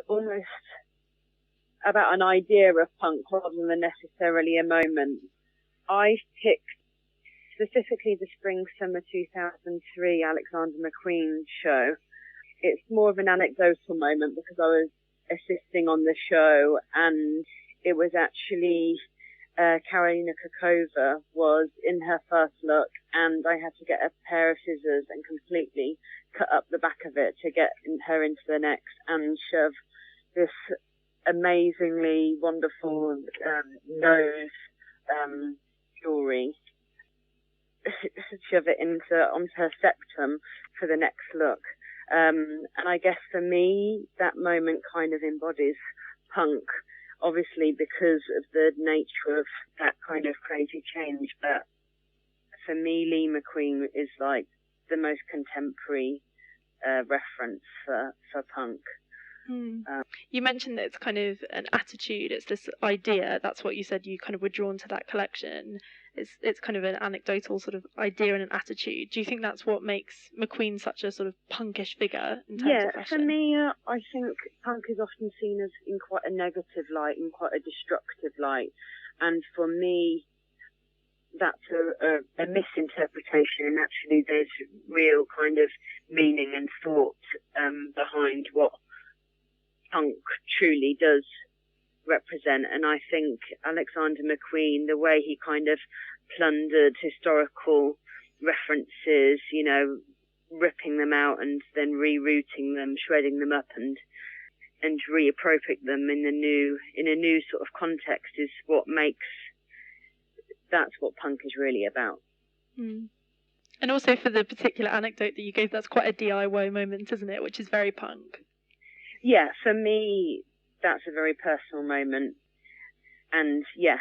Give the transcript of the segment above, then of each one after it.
almost about an idea of punk rather than necessarily a moment. I picked specifically the Spring/Summer 2003 Alexander McQueen show. It's more of an anecdotal moment because I was assisting on the show, and it was actually Karolina Kokova was in her first look, and I had to get a pair of scissors and completely cut up the back of it to get her into the next and shove this amazingly wonderful nose jewelry, shove it onto her septum for the next look. And I guess for me, that moment kind of embodies punk, obviously because of the nature of that kind of crazy change. But for me, Lee McQueen is like the most contemporary reference for punk. You mentioned that it's kind of an attitude, it's this idea, that's what you said, you kind of were drawn to that collection. It's kind of an anecdotal sort of idea and an attitude. Do you think that's what makes McQueen such a sort of punkish figure in terms of fashion? For me, I think punk is often seen as in quite a negative light, in quite a destructive light. And for me, that's a misinterpretation, and actually there's real kind of meaning and thought behind what punk truly does represent. And I think Alexander McQueen, the way he kind of plundered historical references, you know, ripping them out and then rerouting them, shredding them up and reappropriate them in a new sort of context is that's what punk is really about. And also for the particular anecdote that you gave, that's quite a DIY moment, isn't it? Which is very punk. Yeah, for me, that's a very personal moment. And yeah,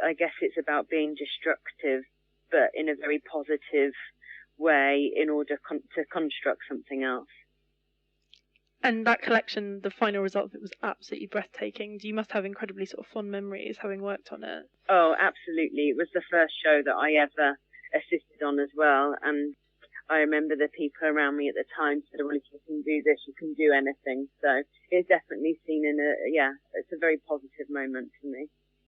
I guess it's about being destructive, but in a very positive way in order to construct something else. And that collection, the final result of it was absolutely breathtaking. You must have incredibly sort of fond memories having worked on it. Oh, absolutely. It was the first show that I ever assisted on as well. And I remember the people around me at the time said, well, if you can do this, you can do anything. So it's definitely seen it's a very positive moment for me.